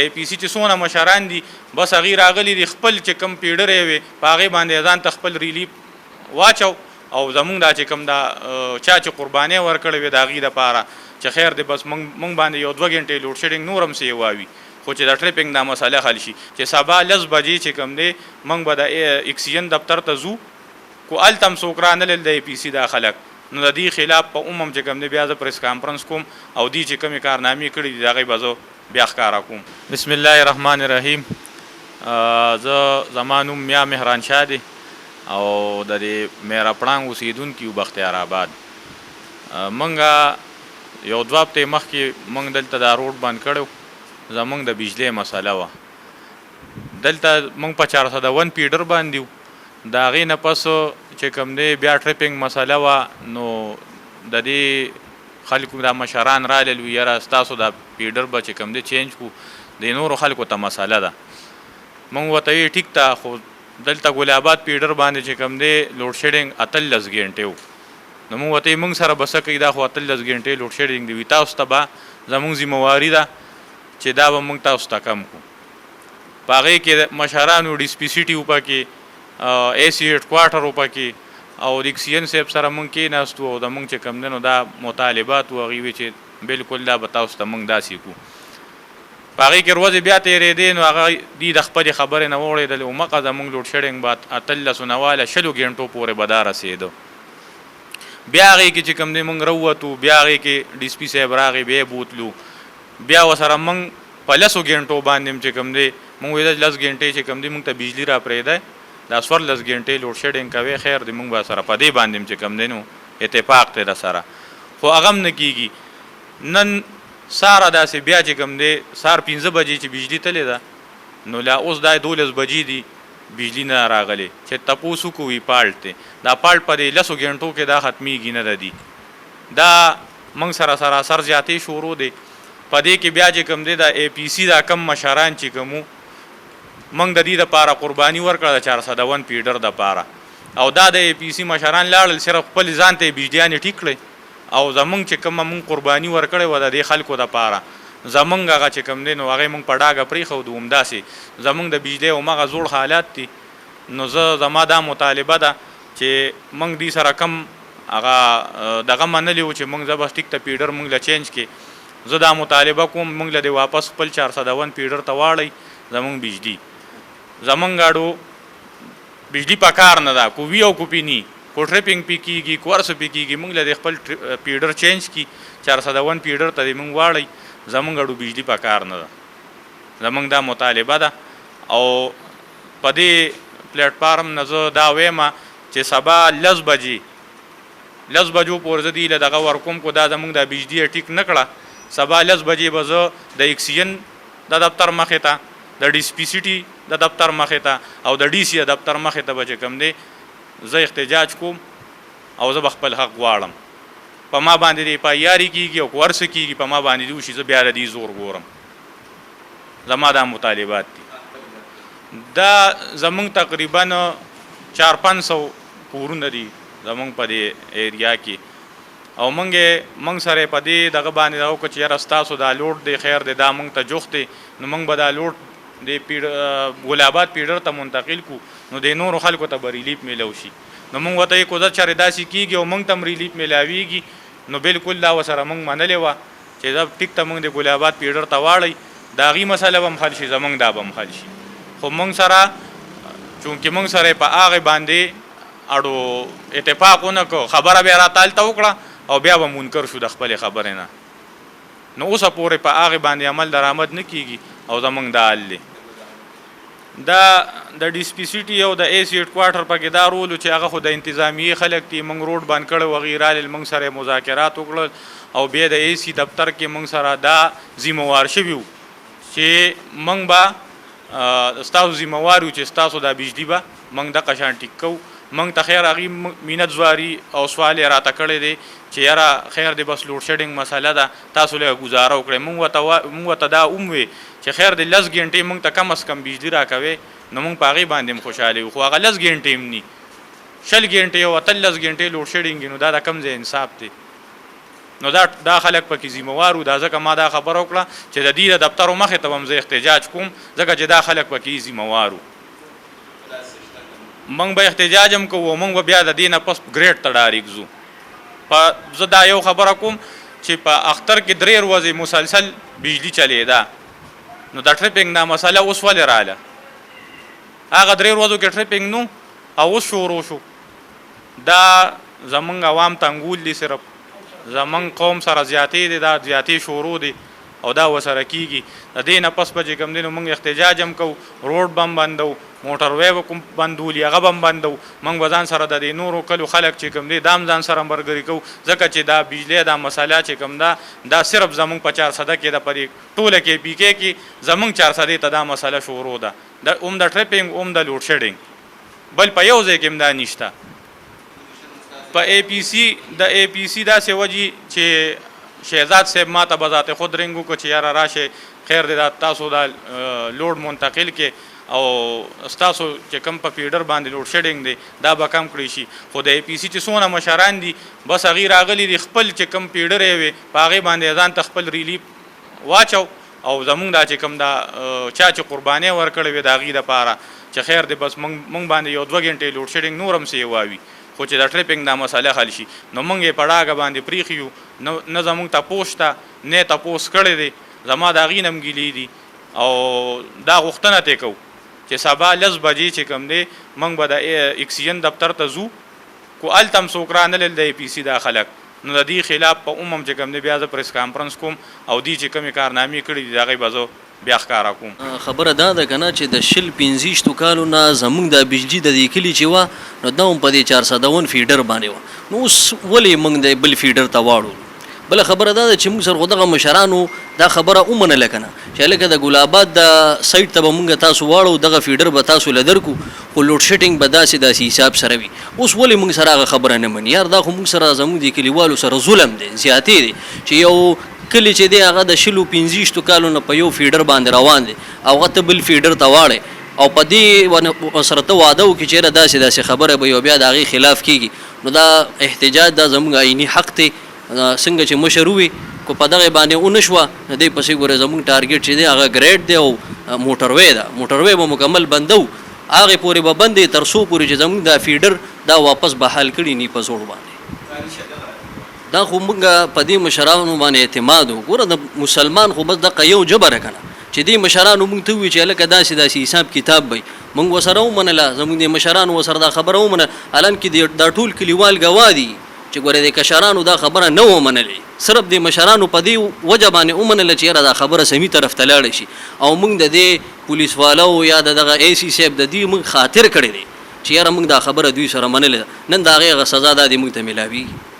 ای پی سی چې څونه مشران دي بس هغې راغلي دي خپل چې کوم پیډرې وې په هغې باندې ځان ته خپل ریلیف واچو او زمونږ دا چې کوم دا چا چې قربانۍ ورکړې وې د هغې دپاره چې خیر دی بس مونږ باندې یو 2 غنټې لوډ شیډینګ نور هم څه واوي خو چې د ټریپینګ دا مسله حل شي چې سبا 10 بجې چې کوم دی مونږ به د اکسیجن دفتر ته ځو کو هلته هم څوک رانلل د ای پي سی دا خلک نو د دې خلاف په عموم چې کوم دی بیا زه پریس کانفرنس کوم او دې چې کومې کارنامې کړي دي د هغې به زه بیا ښکاره کوم. بسم الله الرحمن الرحیم. زما نوم میا مهران شاه دی او د دې میرا پړانګ اوسېدونکي یو بختیار آباد. موږ یو 2 هفتې مخکې موږ دلته دا روډ بند کړی زموږ د بجلۍ مسله وه. دلته موږ په 401 پیډر باندې وو د هغې نه پس چې کوم دی بیا ټریپینګ مسله وه نو د دې خلکو دا مشران رالل وي یاره ستاسو دا پیډر به چې کوم دی چینج کړو د نورو خلکو ته مسله ده. موږ ورته ویې ټیک ته خو دلته ګل آباد پیډر باندې چې کوم دی لوډ شیډینګ 18 غنټې و نو موږ ورته موږ سره به څه کوي دا خو 18 غنټې لوډ شیډینګ دی وي تاسو ته به زموږ ذمواري ده چې دا به موږ تاسو ته کم کړو. په هغې کې مشرانو ډي سي پي سي ټي و پکې اے سی هیډ کوارټر و پکې او د اکسیجن صاحب سره موږ کېناستو او د موږ چې کوم دی نو دا مطالبات و هغې وې چې بالکل دا به تاسو ته موږ داسې کړو. په هغې کې ورځې بیا تېرېدې نو هغه دي د خپلې خبرې نه واورېدلې او مقه زموږ لوډ شیډینګ به 18 نواله 20 غنټو پورې به دا رسېده. بیا هغې کې چې کوم دی موږ راووتو بیا هغې کې ډي سي پي صاحب راغی بیا یې بوتلو بیا ورسره موږ په 10 غنټو باندې چې کوم دی موږ ویل 10 غنټې چې کوم دی موږ ته بجلي را پرېږدی دا 14 غنټې لوډ شیډینګ کوي خیر دی موږ به سره په دې باندې چې کوم دی نو اتفاق دی در سره خو هغه هم نه کېږي. نن ساره داسې بیا چې کوم دی سهار 15 بجې چې بجلي تلې ده نو لا اوس دا 12 بجې دي بجلي نه راغلې چې تپوس وکړو وي پالټ دی دا پالټ په دې 10 غنټو کې دا ختمیږي نه ده دي دا موږ سره سراسر زیاتې شروع دی. په دې کې بیا چې کوم دی دا ای پی سی دا کم مشران چې کومو موږ د دې دپاره قرباني ورکړه د 401 پیډر دپاره او دا د ای پی سی مشران لاړل صرف خپل ځان ته یې بجلیانې ټیک کړئ او زمونږ چې کومه مونږ قرباني ورکړې وه د دې خلکو دپاره زمونږ هغه چې کوم دی نو هغې مونږ په ډاګه پرېښودو همداسې زمونږ د بجلۍ همغه زوړ حالات دي. نو زما دا مطالبه ده چې مونږ دې سره کم هغه دغه منلي و چې مونږ زه به ټیک ته پیډر مونږ له چینج کې زه دا مطالبه کوم مونږ له دې واپس خپل 401 پیډر ته واړئ زمونږ بجلي زمونږ ګاډو بجلي په کار نه ده کو وي او کو پینی کو ټریپینګ پې کېږي کو هر څه پې کېږي مونږ له د خپل پیډر چینج کړي 401 پیډر ته دې مونږ واړئ زمونږ ګاډو بجلي په کار نه ده. زمونږ دا مطالبه ده او په دې پلیټفارم نه زه دا وایم چې سبا 10 بجو پورې زه دې له دغه ورکوم کو دا زمونږ دا بجلي یې ټیک نه کړه سبا 10 بجې به زه د اکسیجن د دفتر مخې ته د ډي سي پي سي ټي د دفتر مخې ته او د ډي سي دفتر مخې ته به چې کوم دی زه احتجاج کوم او زه به خپل حق غواړم. په ما باندې د اف آی آر کېږي او که هر څه کېږي په ما باندې دې وشي زه بیا د دې زور ګورم. زما دا مطالبات دي. دا زمونږ تقریبا 400-500 کورونه دي زمونږ په دې ایریا کې او موږ سره په دې دغه باندې دا وکړو چې یاره ستاسو دا لوډ دی خیر دی دا موږ ته جوخت دی نو موږ به دا لوډ د ګل آباد پیډر ته منتقل کړو نو د نورو خلکو ته به ریلیف میلو شي. نو موږ ورته یې کوزه چارې داسې کېږي او موږ ته هم ریلیف میلاویږي نو بالکل دا ورسره موږ منلې وه چې دا ټیک ته موږ د ګل آباد پیډر ته واړئ د هغې مسله به هم حل شي زموږ دا به هم حل شي. خو موږ سره چونکې موږ سره په هغې باندې اړو اتفاق ونه کړو خبره بیا راته هلته وکړه او بیا به منکر شو د خپلې خبرې نه نو اوسه پورې په هغې باندې عمل درآمد نه کېږي او زموږ دا حل دی. دا د ډي سي پي سي ټي او د اے سی هیډ کوارټر پکې دا رول و چې هغه خو د انتظامیې خلک دي موږ روډ بند کړی و هغې رالل موږ سره مذاکرات وکړل او بیا د اے سی دفتر کې موږ سره دا ذموار شوي وو چې موږ به ستاسو ذموار یو چې ستاسو دا بجلي به موږ دغه شان ټیک کوو. موږ ته خیر هغې مینت زواري او سوال یې راته کړی دی چې یاره خیر دی بس لوډ شیډینګ مسله ده تاسو له ګزاره وکړئ. موږ ورته دا ووې چې خیر دی 10 غنټې موږ ته کم از کم بجلي راکوئ نو موږ په هغې باندې هم خوشحاله یو خو هغه 10 غنټې هم ني 20 غنټې او 18 غنټې لوډ شیډینګ نو دا د کوم ځای انصاف دی. نو دا خلک پکې ذمہوار دا ځکه ما دا خبره وکړه چې د دې د دفترو مخې ته هم زه احتجاج کوم ځکه چې دا خلک پکې ذمہوار موږ به احتجاج هم کوو موږ به بیا د دې نه پس ګریډ ته ډایرکټ ځو زه دا یو خبره کوم چې په اختر کې 3 ورځې مسلسل بجلی چلیده نو دا ټریپینګ دا مسله اوس ولې رااله هغه 3 ورځو کې ټریپینګ نو او اوس شروع شو دا زمونږ عوام تنګول دي صرف زمونږ قوم سره زیاتې دي دا زیاتې شروع دي او دا وسره کیږي د دې نه پس به چې کوم دی نو موږ احتجاج هم کوو روډ به هم بندو موټر وی به کوم بندولي هغه به هم بندو موږ به ځان سره د دې نورو کلو خلک چې کوم دی دا هم ځان سره ملګري کوو ځکه چې دا بجلی دا مسله چې کوم دا صرف زمونږ په 400 کې د پرې ټوله کې پی کې زمونږ 400 ته دا مسله شروع ده د ټریپینګ د لوډ شیډینګ بل په یو ځای کې هم دا نشته په اے پی سی داسې وجې چې شهزاد صاحب ما ته به ذات خود رنګ وکړو چې یاره راشه خیر دی دا تاسو دا لوډ منتقل کې او ستاسو چې کم په فیډر باندې لوډ شیډینګ دی دا به کم کړی شي خو د اے پی سی چې څونه مشران دي بس هغې راغلي دي خپل چې کم فیډر یې وي په هغې باندې ځان ته خپل ریلیف واچو او زمونږ دا چې کم دا چا چې قربانۍ ورکړې وي د هغې دپاره چې خیر دی بس مونږ باندې یو 2 غنټې لوډ شیډینګ نور هم سې واوي خو چې دا ټریپینګ دا مسله حل شي نو موږ یې په ډاګه باندې پریښیو نه زموږ تپوس ته نه تپوس کړی دی زما د هغې نه هم ګیلې دي او دا غوښتنه ترې کوو چې سبا 10 بجې چې کوم دی موږ به د اکسیجن دفتر ته ځو کو هلته هم څوک رانلل د اے پی سی دا خلک نو د دې خلاف په عموم چې کوم دی بیا زه پریس کانفرنس کوم او دې چې کومې کارنامې کړي دي د هغې به زه بیا ښکاره کوم خبره دا ده که نه چې د 15 کالو نه زموږ د بجلي د دې کلي چې وه نو دا هم په دې 451 فیډر باندې وه نو اوس ولې موږ د بل فیډر ته واړو بله خبره دا ده چې موږ سره خو دغه مشرانو دا خبره ومنله که نه چې هلکه د ګل آباد د سایټ ته به موږ تاسو واړو دغه فیډر به تاسو له درکو خو لوډ شیډینګ به داسې حساب سره وي اوس ولې موږ سره هغه خبره نه مني یار دا خو موږ سره زموږ د کلیوالو سره ظلم دی زیاتې دی چې یو کلی چې دی هغه د 15 کالو نه په یو فیډر باندې روان دی او هغه ته بل فیډر ته واړی او په دې سره ته واده وکړي چېرې داسې خبره به یو بیا د هغې خلاف کېږي نو دا احتجاج دا زموږ عیني حق دی څنګه چې مشر ووي کو په دغې باندې ونه شوه نو دی پسې ګوره زموږ ټارګېټ چې دی هغه ګریډ دی او موټروی ده موټروی به مکمل بندو هغې پورې به بند دی تر څو پورې چې زموږ دا فیډر دا واپس بحال کړي نی په زوړ باندې دا خو موږ په دې مشرانو باندې اعتماد وو ګوره د مسلمان خو بس دغه یو جبره که نه چې دې مشرانو موږ ته ووایي چې هلکه داسې حساب کتاب وي موږ ورسره ومنله زموږ د مشرانو ورسره دا خبره ومنله حالان کې دا ټول کلیوال ګواه دي چې ګوره د کشرانو دا خبره نه ومنلې صرف د مشرانو په دې وجه باندې ومنله چې یاره دا خبره سمي طرف ته لاړه شي او موږ د دې پولیس والو یا دغه اے سی صاحب د دې موږ خاطر کړی دی چې یاره موږ دا خبره دوی سره منلې ده نن د هغې هغه سزا دا دې موږ ته میلاویږي